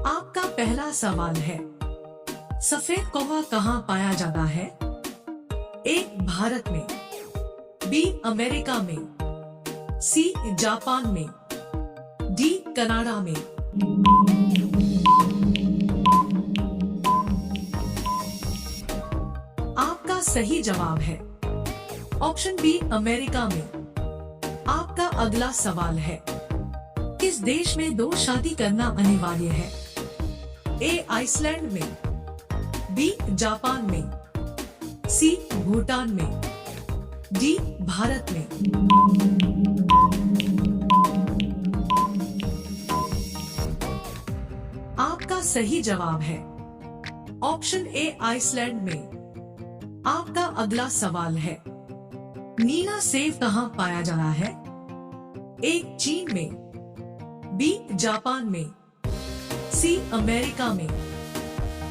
आपका पहला सवाल है, सफेद कौवा कहाँ पाया जाता है? ए भारत में, बी अमेरिका में, सी जापान में, डी कनाडा में। आपका सही जवाब है ऑप्शन बी अमेरिका में। आपका अगला सवाल है, किस देश में 2 शादी करना अनिवार्य है? ए आइसलैंड में, बी जापान में, सी भूटान में, डी भारत में। आपका सही जवाब है ऑप्शन ए आइसलैंड में। आपका अगला सवाल है, नीला सेब कहाँ पाया जाता है? ए चीन में, बी जापान में, सी अमेरिका में,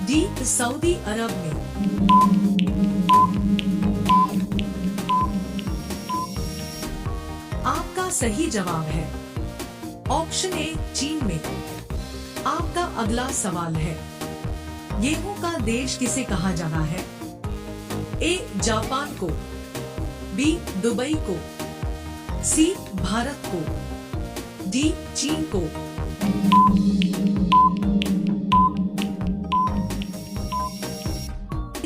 डी सऊदी अरब में। आपका सही जवाब है ऑप्शन ए चीन में। आपका अगला सवाल है, गेहूं का देश किसे कहा जाता है? ए जापान को, बी दुबई को, सी भारत को, डी चीन को।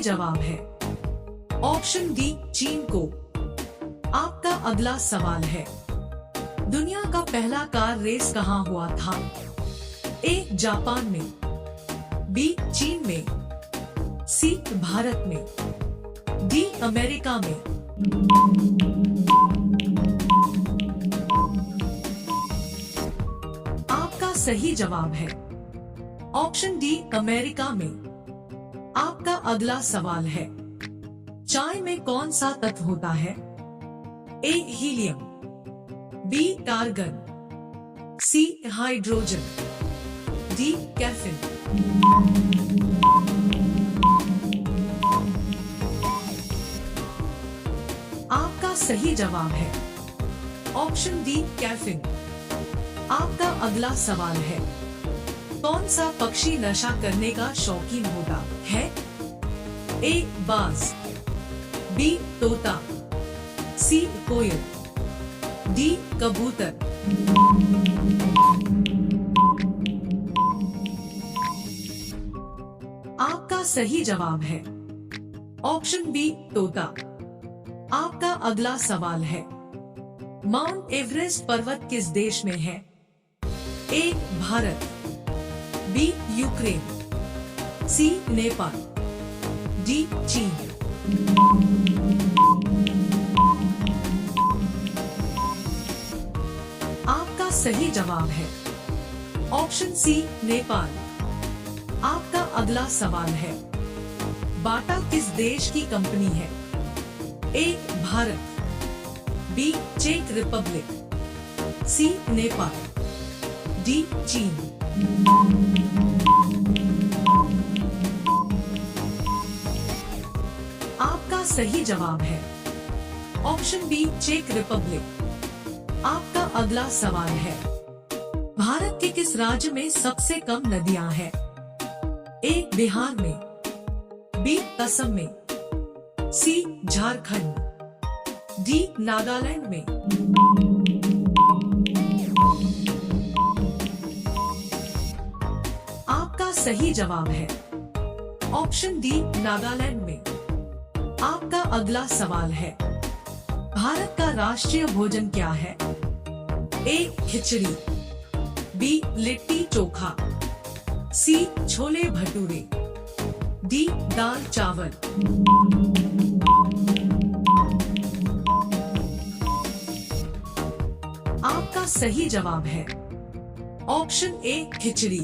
जवाब है ऑप्शन डी चीन को। आपका अगला सवाल है, दुनिया का पहला कार रेस कहाँ हुआ था? ए जापान में, बी चीन में, सी भारत में, डी अमेरिका में। आपका सही जवाब है ऑप्शन डी अमेरिका में। आपका अगला सवाल है, चाय में कौन सा तत्व होता है? ए helium, B कार्गन, C hydrogen, D caffeine. आपका सही जवाब है ऑप्शन डी कैफीन। आपका अगला सवाल है, कौन सा पक्षी नशा करने का शौकीन होता है? ए बाज, बी तोता, सी कोयल, डी कबूतर। आपका सही जवाब है ऑप्शन बी तोता। आपका अगला सवाल है, माउंट एवरेस्ट पर्वत किस देश में है? ए भारत, बी यूक्रेन, सी नेपाल, डी चीन। आपका सही जवाब है ऑप्शन सी नेपाल। आपका अगला सवाल है, बाटा किस देश की कंपनी है? ए भारत, बी चेक रिपब्लिक, सी नेपाल, डी चीन। आपका सही जवाब है ऑप्शन बी चेक रिपब्लिक। आपका अगला सवाल है, भारत के किस राज्य में सबसे कम नदियां हैं? ए बिहार में, बी असम में, सी झारखंड, डी नागालैंड में। आपका सही जवाब है ऑप्शन डी नागालैंड में। आपका अगला सवाल है, भारत का राष्ट्रीय भोजन क्या है? ए खिचड़ी, बी लिट्टी चोखा, सी छोले भटूरे, डी दाल चावल। आपका सही जवाब है ऑप्शन ए खिचड़ी।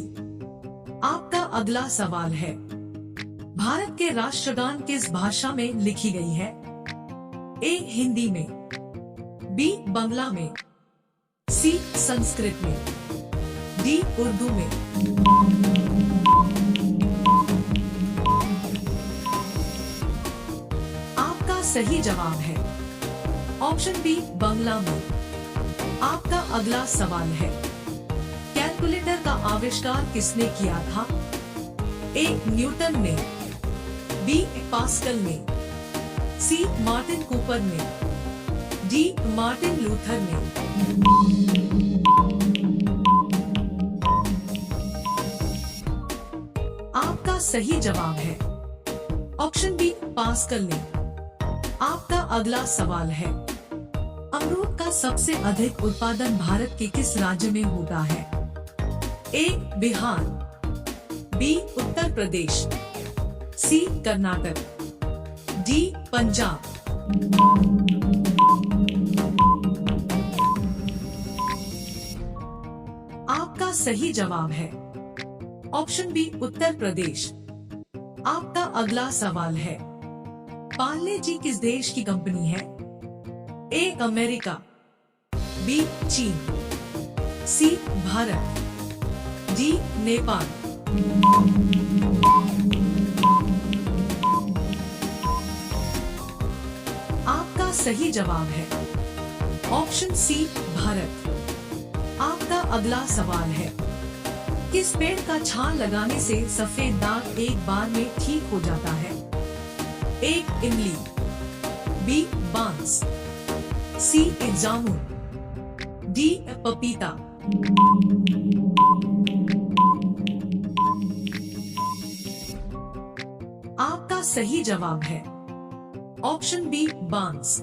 आपका अगला सवाल है, भारत के राष्ट्रगान किस भाषा में लिखी गई है? ए हिंदी में, बी बांग्ला में, सी संस्कृत में, डी उर्दू में। आपका सही जवाब है ऑप्शन बी बांग्ला में। आपका अगला सवाल है, कैलकुलेटर कैलकुलेटर का आविष्कार किसने किया था? ए. न्यूटन ने, बी. पास्कल ने, सी. मार्टिन कूपर ने, डी. मार्टिन लूथर ने। आपका सही जवाब है ऑप्शन बी, पास्कल ने। आपका अगला सवाल है, अमरूद का सबसे अधिक उत्पादन भारत के किस राज्य में होता है? ए. बिहार, बी. उत्तर प्रदेश, सी. कर्नाटक, डी. पंजाब। आपका सही जवाब है ऑप्शन बी, उत्तर प्रदेश। आपका अगला सवाल है, पार्ले जी किस देश की कंपनी है? ए. America, B. चीन, सी. भारत, डी. नेपाल। आपका सही जवाब है ऑप्शन सी, भारत। आपका अगला सवाल है, किस पेड़ का छाल लगाने से सफेद दाग एक बार में ठीक हो जाता है? ए. इमली, बी. बांस, सी. जामुन, डी. पपीता। आपका सही जवाब है ऑप्शन बी, बांस।